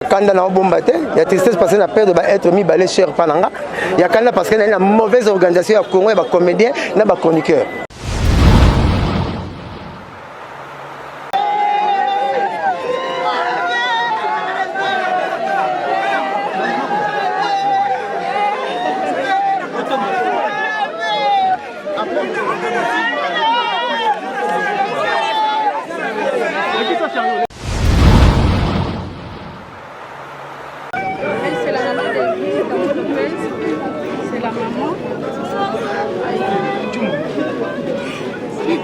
kanda na bombate, il y a tristesse parce que na perdre ba être mi balé cher pananga. Il y a kanda parce que na une mauvaise organisation ya Congo ba comédien na ba chroniqueur.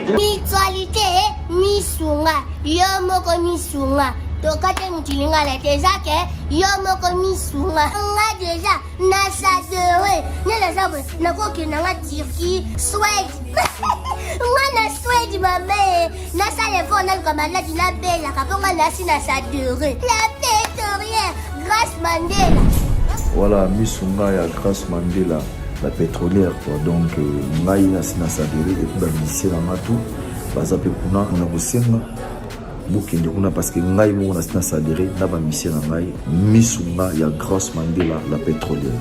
Mutualité, misunga, yomoko misunga. Tokate mutilinga la tezake, yomoko misunga. Nga déjà, nasadere. Nela zabo, nakoki nanga Turquie, Suède. Nga na Suède mame. Nasa levo na kamaladi na bela, kaponga nasi nasadere. La pétrolière, Grâce Mandela. Voilà, misunga ya Grâce Mandela. La pétrolière quoi. Donc ngai na sadere et puis ba lycée na matu baza pe kuna on a bosenga bokende kuna parce que ngai mo na sadere na ba lycée na ngai misunga ya Grâce Mandela la pétrolière.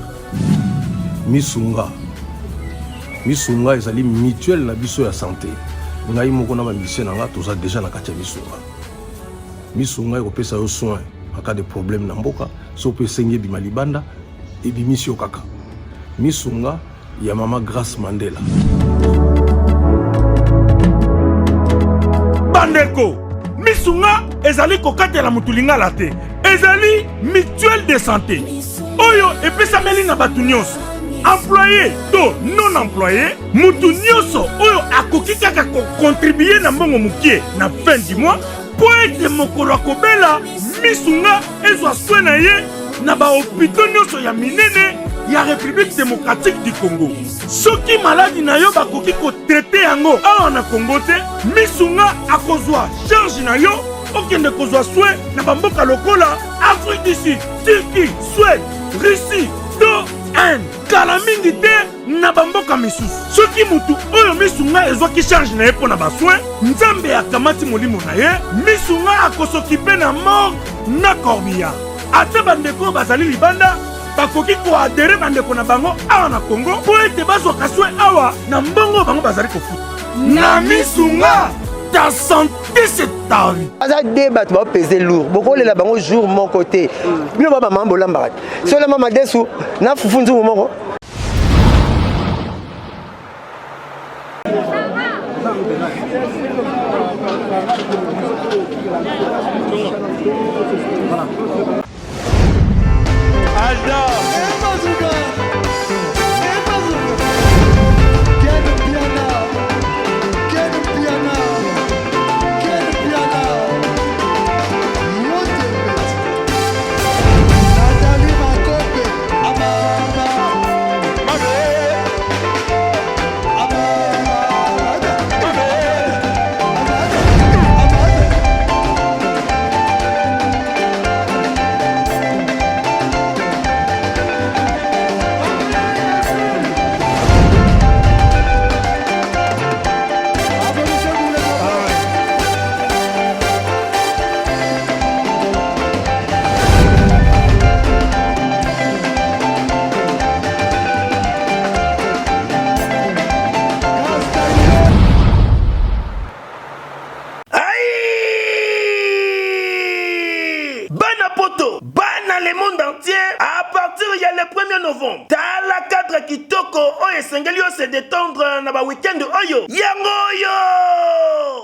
Misunga ezali mutuelle na biso ya santé. Ngai mo na ba lycée na nga toza déjà na kati ya misunga ekopesa yo soin en cas de problème na mboka so pe sengi bima libanda et bimisi yo kaka. Misunga ya mama Grâce Mandela. Bandeko, misunga ezali kokatela mutulinga la te. Ezali mutuelle de santé. Oyo epesa melina batu nyonso. Employé to non employé, mutu nyonso oyo akoki kaka contribuer na mbongo mukie na fin du mois po ete mokolo akobela misunga ezwa soin na ye na ba hôpitaux nyonso ya minene ya République démocratique du Congo. Soki maladi na yo bakoki ko traiter yango awa na Congo te, misunga akozwa charge na yo okende kozwa soin na bamboka lokola Afrique du Sud, Turquie, Suède, Russie, to Inde. Kala mingi te na bamboka misusu. Soki mutu oyo misunga ezwaki charge na ye pona ba soin, Nzambe akamati molimo na ye, misunga akosokipe na mort na corbillard. Ate bandeko bazali libanda bakoki ko adere bandeko na bango awa na Congo po ete bazwa kaswe awa na mbongo bango bazali kofuta. Na misunga ta santé c'est ta vie. Aza débat va peser lourd. Beaucoup les la bango jour mon côté. Bino ba maman bolamba. So la maman desu na fufunzu moko. Se détendre na ba week-end oyo yango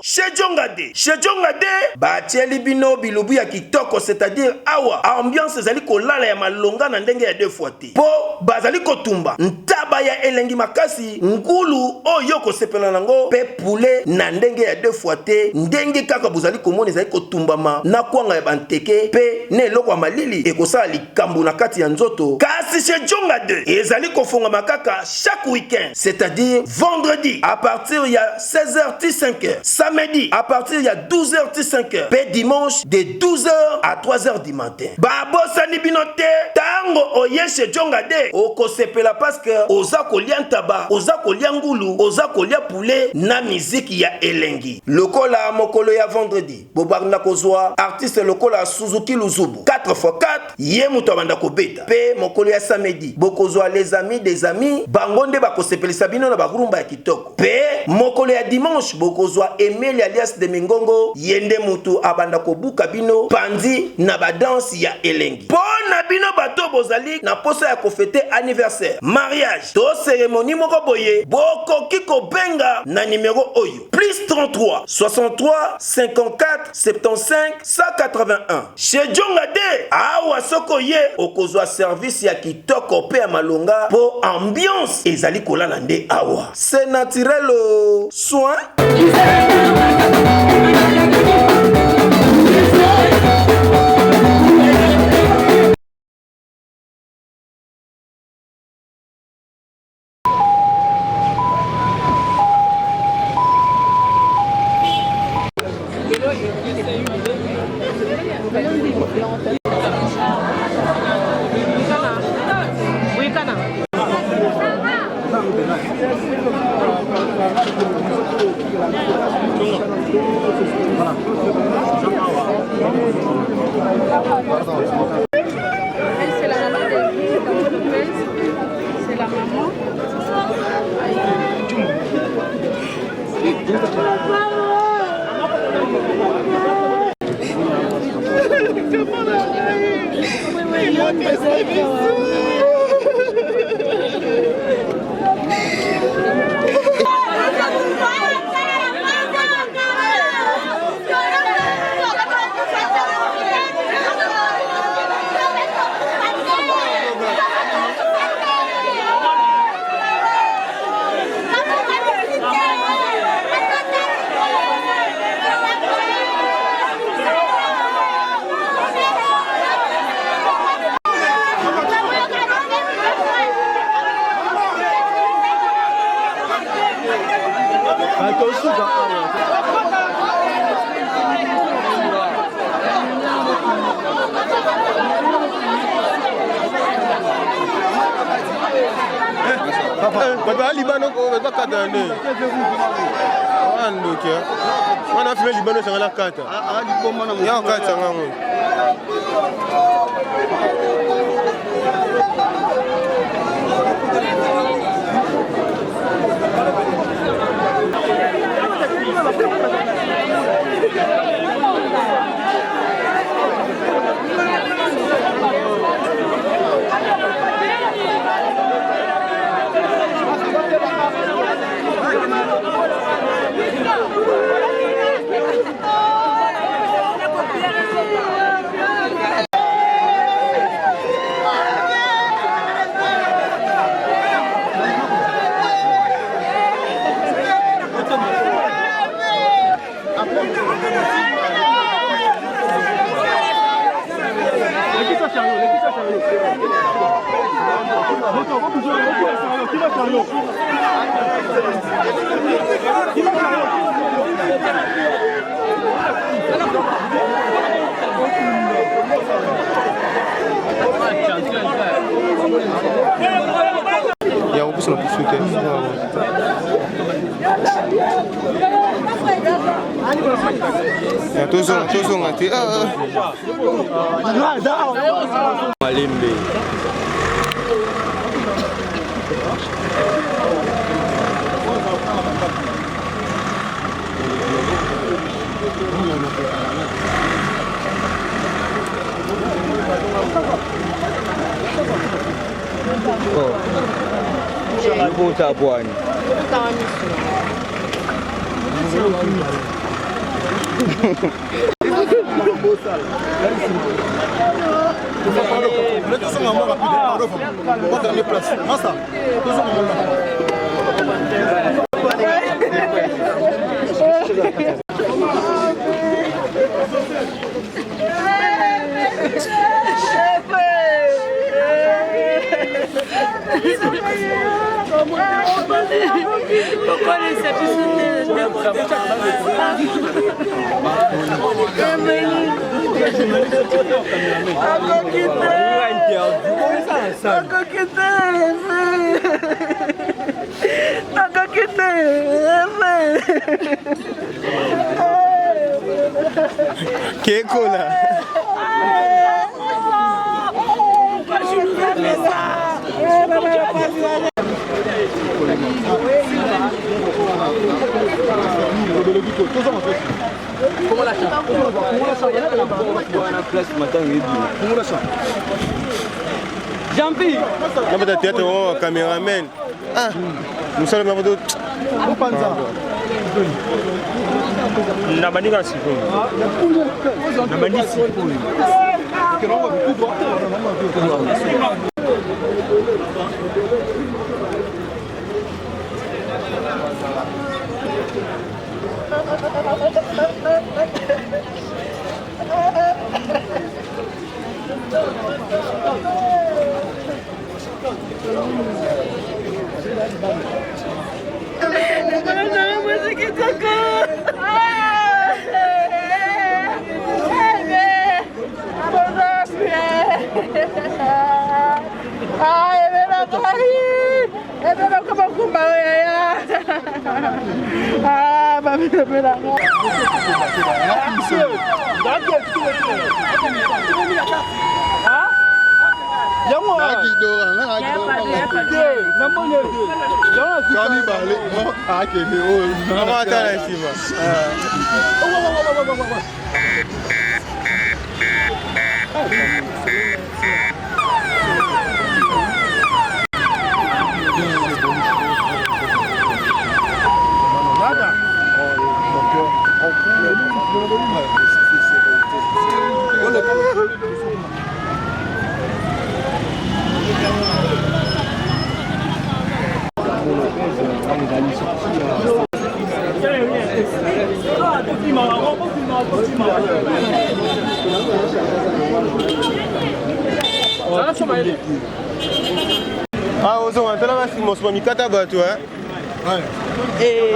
chez Jongade batieli bino bilubu ya kitoko, c'est-à-dire awa ambiance ezali kolala ya malonga na ndenge ya deux fois te po bazali kotumba ntaba ya elengi makasi ngulu oyo kosepela nango pe poulet na ndenge ya deux fois te ndenge kaka bozali komona ezali kotumbama na kwanga ya banteke pe ne eloko ya malili ekosala likambo na kati ya nzoto kasi kasi chez Djonga 2 ezali kofonga makaka chaque week-end, c'est-à-dire vendredi à partir il y a 16h 5h, samedi à partir il y a 12h 5h, pe dimanche de 12h à 3h du matin. Babosani binote tango oye chez Djonga 2 okosepela parce que oza kolia ntaba, oza kolia ngulu, oza kolia poulet na musique ya elengi. Lokola mokolo ya vendredi bobarna kozwa artiste lokola Suzuki Luzubu 4x4 ye muto banda kobeta. Pe mokolo ya samedi bokozwa les amis des amis bangonde bakosepelisa bino na bagurumba ya kitoko. Pe mokolo ya dimanche bokozwa Emile alias de Mingongo yende mutu abanda kobuka bino pandi na badanse ya elengi. Pona bino bato bozali na posa ya kofete anniversaire, mariage to cérémonie moko boye bokoki kobenga na numéro oyo plus 33 63 54 75 181. Chez Djonga 2 awa soko ye okozwa service ya kitoko pe ya malonga po ambiance ezali kolala nde awa. C'est naturel soin. C'est la maman de vie, c'est la maman. Papa Libano va kadane. Ando kia. Wana fime Libano sanga la kata. Ya kata ngango. Ya upo sana kusuke. Ya tozo ngati. Malimbe. Ibu tak puan. Jampi, on va être un caméraman. Ah, nous sommes là pour Nabandika sipo. Nabandika sipo. Ah, on s'en va là, c'est mon soin, mikata bateau, hein. Ouais. Et.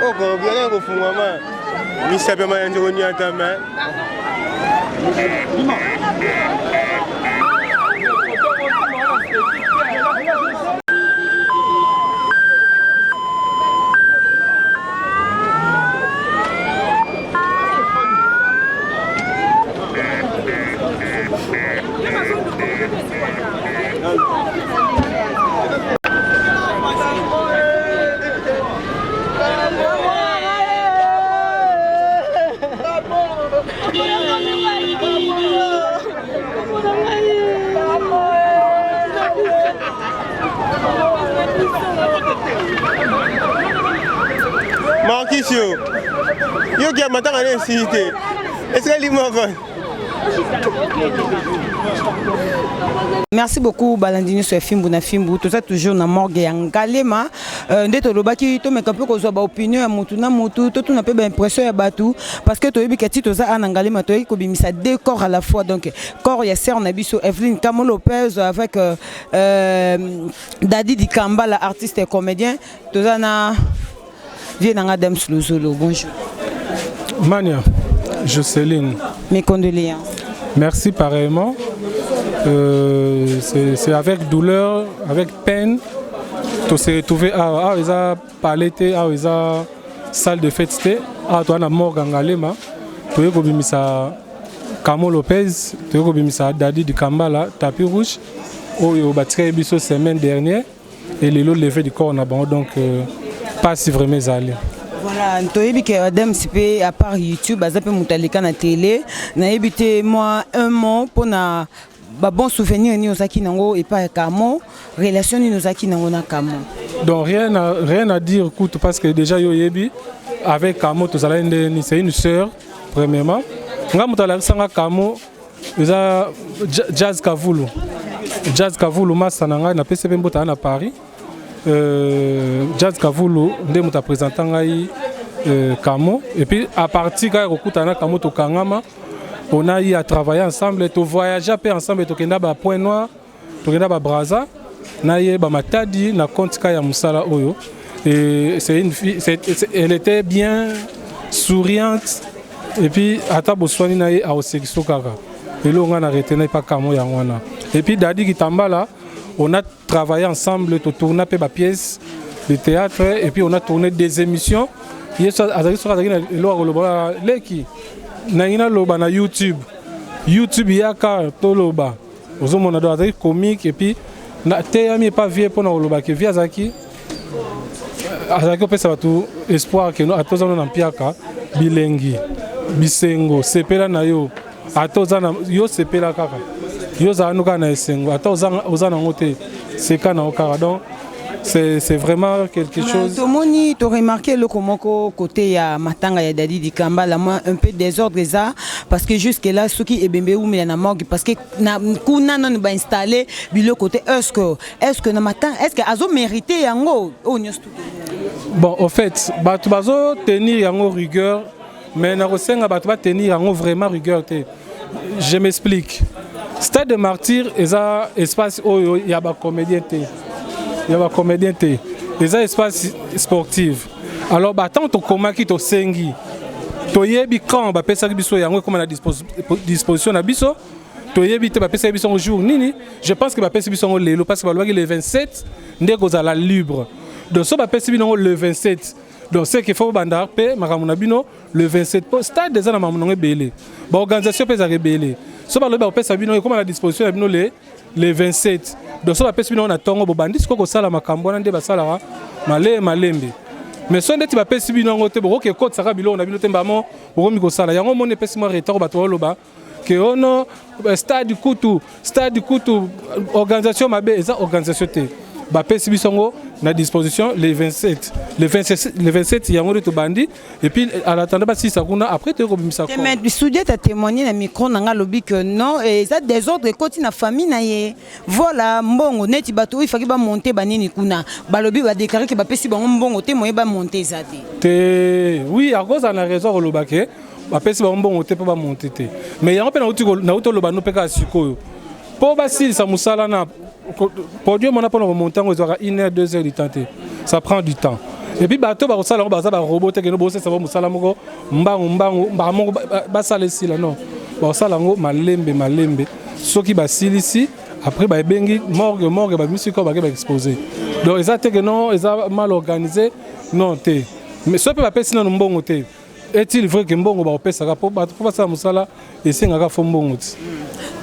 Oh, quand bien là, au fond, maman, il s'appelle Malandroni à ta main. Marquis, yo qui a matin à l'incité. Est-ce que l'imam va? Merci beaucoup Balandini sur Fimbu na Fimbu tout ça toujours na morgue ya Ngalema ndeto lobaki to meka pe ko zo ba opinion ya mutu na mutu to na pe ba impression ya batu parce que to yebi kati to za na Ngalema to ko bimisa deux corps à la fois donc corps ya sœur na biso Evelyne Kamo Lopez avec Dadi Dikamba la artiste et comédien to za na Vienanga Dem Slozolo. Bonjour Mania Jocelyne, mes condoléances. Merci pareillement. C'est avec douleur, avec peine, de se retrouver à la palette, à la salle de fête, à la morgue en Ngalema, tu es comme ça, Kamo Lopez, tu es comme ça, Dadi du Kambala, tapis rouge, où il y a eu la semaine dernière, et les lots levés du corps, donc pas si vraiment allé. Voilà, tu que Adam CP à part YouTube, à Zape Moutalika na télé, na évité moi un mot pour na bon souvenir ni ozaki nango et pas Camo relation ni ozaki nango na Camo. Donc rien à dire écoute parce que déjà yo yebi avec Camo tout ça c'est une sœur premièrement. Nga mutala sanga Camo eza Jazz Kavulu masa nanga na PCP mbota na Paris. Jazz Kavulu nde muta présentant ngai Camo et puis à partir quand okutana Camo to kangama on a eu à travailler ensemble to voyager ensemble to kenda ba Point Noir to kenda ba Braza na ye ba matadi na compte ka ya musala oyo et c'est une fille elle était bien souriante et puis ata boswani na ye a osekiso kaka et là on a arrêté na pas Camo ya ngwana et puis Dadi Kitambala on a travaillé ensemble to tourner pe ba pièce de théâtre et puis on a tourné des émissions yeso azaki so azaki na lo loba leki na loba na YouTube yaka to loba ozomona do azaki comique et puis na teyami pas vieux pour na loba ke via azaki opesa batu espoir que no atozana na mpiaka bilengi bisengo sepela na yo atozana yo sepela kaka yo zanuka na esengo atozana ngote seka na okara donc c'est vraiment quelque chose. Tomoni, tu as remarqué le côté ya matanga ya Dadi Dikamba la moins un peu désordre ça parce que jusque là ce qui est bembe ou mais na morgue parce que na kuna non ba installer le côté est-ce que na matin est-ce que azo mérité yango bon au fait batu bazo tenir yango rigueur mais na rosenga batu ba tenir yango vraiment rigueur te. Je m'explique. Stade de Martyrs eza espace oyo ya ba comédien te. Il y a un comédien, les espaces sportifs. Alors, tant que comment qui te sengi, tu yebi quand ba pesa biso yango comme la disposition na biso, tu yebi te ba pesa biso au jour nini. Je pense que ba pesa biso au lelo parce que le 27 ndeko za la libre. Donc so ba pesa biso le 27. Donc c'est qu'il faut bandar pe makamuna bino le 27 stade des ana mamunonge belé. Ba organisation pesa rebelé. So ba le ba pesa biso comme la disposition na bino le 27. Donc ça va passer bien on a tongo bobandi ce que sala makambo na nde basala malembe mais so ndeti ba pesi bino ngote boko ke kota saka bilo na bino temba mo boko mi ko sala yango mo ne pesi mo retard bato loba que ono stade kutu organisation mabe eza organisation te ba pesi bisongo na disposition le 27 yango to bandi et puis à l'attendre ba si ça kuna après te ko bimisa ko mais studio ta témoigné na micro na nga lobi que non et ça désordre côté na famille na ye voilà mbongo neti bato il faki ba monter banini kuna ba lobi ba déclarer que ba pesi bango mbongo te moye ba monter ça te oui à cause na raison loba ke ba pesi bango mbongo te pa ba monter te mais yango pe na uto loba no peka sikoyo po ba si ça musala na pour Dieu, mon appel au montant, ils auront 1 heure, 2 heures de temps. Ça prend du temps. Et puis, bateau, bah, ça, bah, robot, que nous bossons, ça va, moussalamogo, mbango, bah, ça, les là, non. Bah, ça, là, malembe. Ce qui va ici, après, bah, bengi, morgue, bah, musique, bah, exposé. Donc, ils ont que non, ils ont mal organisé, non, té. Mais ce peut pas passer dans le bon côté. Est-il vrai que mbongo ba opesa ka po ba ça musala et singa fo mbongo.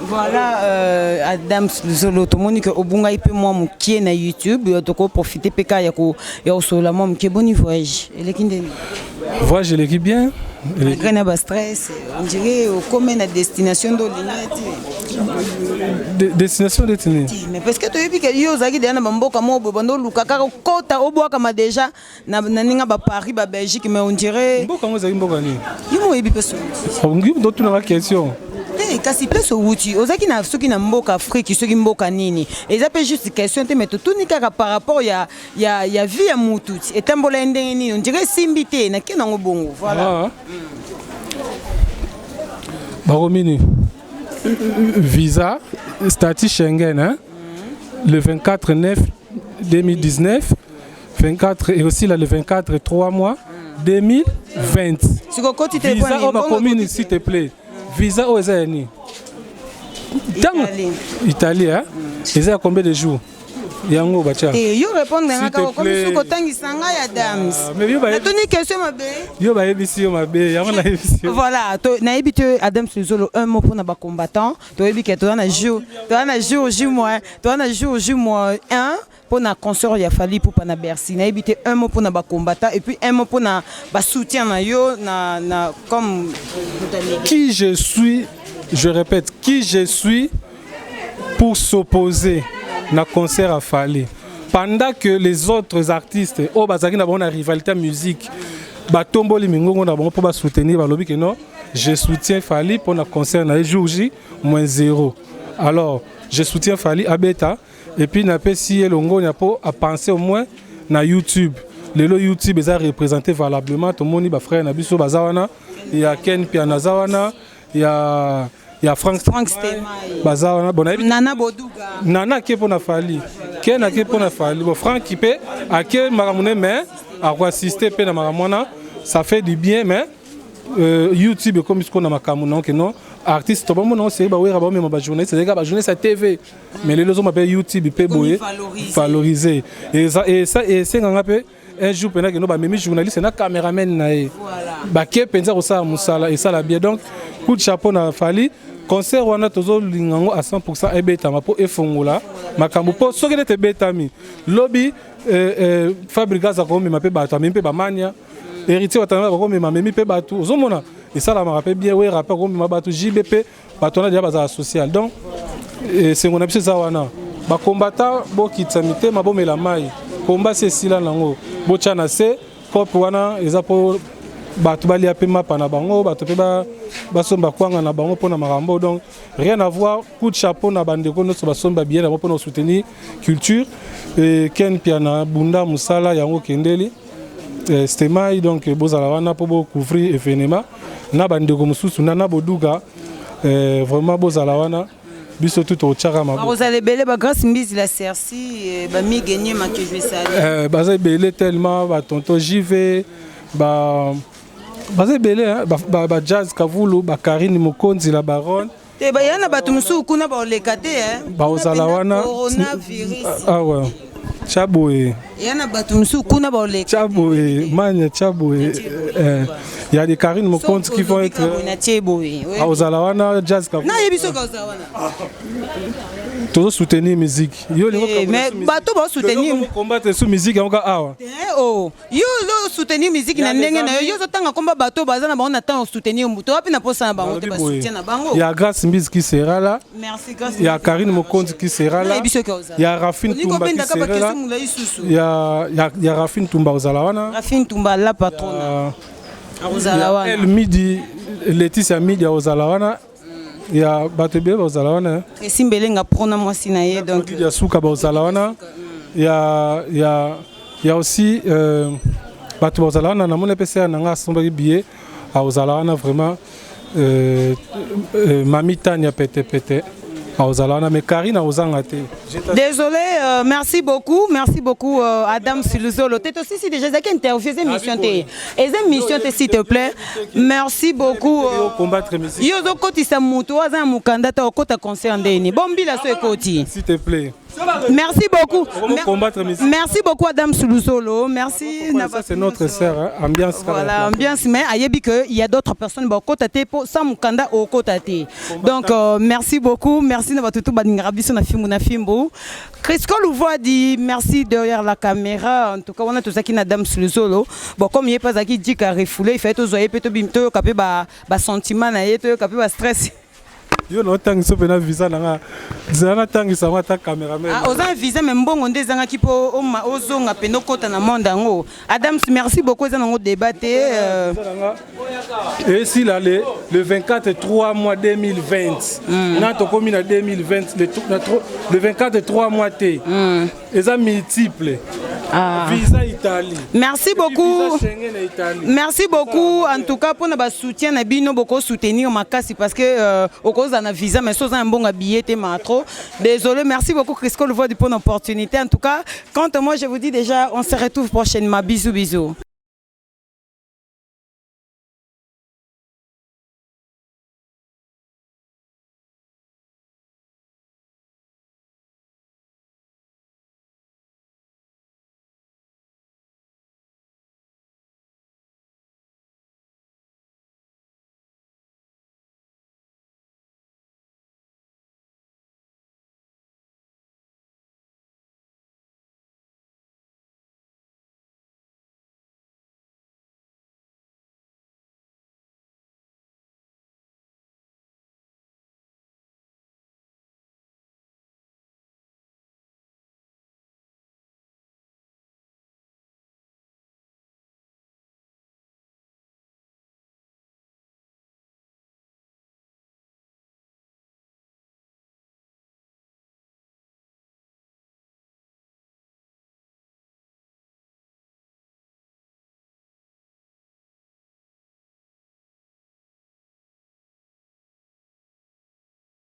Voilà Adam Zolo to monique obunga ipe moi mukie na YouTube to ko profiter peka ya ko ya osola moi mukie boni voyage elekinde. Voyage l'équipe bien. Malgré na ba stress on dirait comme na destination do destination de tenir. Mais parce que tu es que yo zaki de na bamboka mo bondo lukaka kota obwaka ma déjà na ninga ba Paris ba Belgique mais on dirait mboka ngo zaki mboka ni. Yo yebi peso. On ngi ndo tuna la question. Kasi peso wuti ozaki na soki na mboka Afrique soki mboka nini eza pe juste question te mais tout ni kaka par rapport ya vie ya mutu etambola ndenge nini on dirait simbité na kina ngo bongo voilà. Baromini visa statut Schengen hein? Le 24/9/2019 24 et aussi là le 24 3 mois 2020 visa au commune s'il te plaît. Visa aux États-Unis. Italie, hein? Ils ont combien de jours? Yango bacha. Et yo répondre na ka comme si ko tangisanga ya Dams. Mais yo ba toni question mabe. Yo ba ebisi yo mabe, yango na ebisi. Voilà, to na ebite Adam Zolo un mot pour na ba combattant. To ebike to na jour moins 1 pour na consort ya Fali pour na Bercy. Na ebite un mot pour na ba combattant et puis un mot pour na ba soutien na yo na comme qui je suis, je répète qui je suis pour s'opposer na concert à Fali. Pendant que les autres artistes, oh bazaki na bonne rivalité musique, batombo li mingongo na bon pour soutenir balobi que non, je soutiens Fali pour le concert na jour J -0. Alors, je soutiens Fali à Beta et puis na si elongo na po à penser au moins na YouTube. Le YouTube est représenté valablement tout le monde ba frère na biso bazawana, il y a Ken Pianazawana, il y a Frank Bazawana, bon Nana Boduga. Nana qui pour na Fali. Ken qui pour na Fali. Bon Frank qui peut à qui maramune mais à assister pe na maramona, ça fait du bien mais YouTube comme ce qu'on a makamuna que non artiste tout le monde c'est ba wera ba même ba journée c'est des journée sa TV mais les autres m'appelle YouTube peut boyer valoriser et c'est nganga pe un jour pendant que nous ba même journaliste na caméraman na ba ke penza ko ça musala et ça la bien donc coup de chapeau na Fali concert wana tozo lingango à 100% ebeta mapo efongola makambo po soki nete betami lobby fabrica za ko mema pe bato même pe ba mania héritier watana ko mema memi pe bato ozomona et ça la me rappelle bien ouais rapport ko mema bato JBP bato na dia baza social donc c'est mon habitude za wana ba combattant bo kitsamite mabomela mai combat c'est sila nango bo chana se cop wana eza po bato bali apema pana bango bato pe basomba kwanga na bango pona marambo donc rien à voir coup de chapeau na bandeko no so basomba bien na pona soutenir culture et Ken Piana Bunda Musala yango kendeli Stemai donc bozala wana po couvrir événement na bandeko mususu na boduga vraiment bozala wana biso tout au tchara ma vous allez belé ba grâce mbisi la Cerci ba mi gagner ma que je vais saluer ba belé tellement ba tonton JV ba bazé belé ba jazz kavulu ba Karine Mokonzi la baronne te ba yana batu musu kuna ba lekate ba ozala wana ah ouais Chaboé yana batu musu kuna ba lekate Chaboé manya Chaboé il y a des Karine Mokonzi qui vont être à ozala wana jazz kavulu na yebiso ka ozala wana toujours soutenir musique yo mais bato ba soutenir combattre sous musique en awa oh yo lo soutenir musique na ndenge na yo zo tanga komba bato baza na bango na temps soutenir muto wapi na posa na bango te ba soutien na bango il y a Grâce Mbizi qui sera là merci Grâce il y a Karine Mokonzi qui sera là il y a Rafine Tumba qui sera là il y a Rafine Tumba ozala wana Rafine Tumba la patronne ozala wana elle midi Laetitia midi ozala wana il y a Batebe ozala wana Simbelenga prona moi sinaye donc il y a Souka ozala wana il y a aussi Batebe ozala wana na mona pesa na nga somba billet ozala wana vraiment Mami Tania pete ozala wana mais Karine ozanga te désolé merci beaucoup Adam Siluzolo t'es aussi si déjà qui interview émission te s'il te plaît merci beaucoup yo zo kotisa muto aza mukandata okota concert ndeni bombila so ekoti s'il te plaît merci beaucoup merci beaucoup Adam Siluzolo merci ça c'est notre sœur hein? Ambiance voilà ambiance mais ayebi que il y a d'autres personnes ba okota te pour sa mukanda okota te donc merci beaucoup merci na batutu baninga biso na fimbo Crisco Louvois dit merci derrière la caméra en tout cas on a tout ça qui na Dame Siluzolo bon comme il est pas qui dit qu'à refouler il fait tout zoyer peut bimto capé ba sentiment na yeto capé ba stress yo no tangiso pena visa nanga zana tangisa mata cameraman oza visa mais mbongo ndezanga ki po ozonga peno kota na monde ngo Adam merci beaucoup za ngo débatté et si là le 24 3 mois 2020 na to komi na 2020 le 24 3 mois té eza multiple visa Italie merci beaucoup en tout cas pour na ba soutien na bino beaucoup soutenir makasi parce que au cause d'un visa mais sans un bon billet t'es trop désolé merci beaucoup Crisco Louvois pour l'opportunité en tout cas quant à moi je vous dis déjà on se retrouve prochainement bisous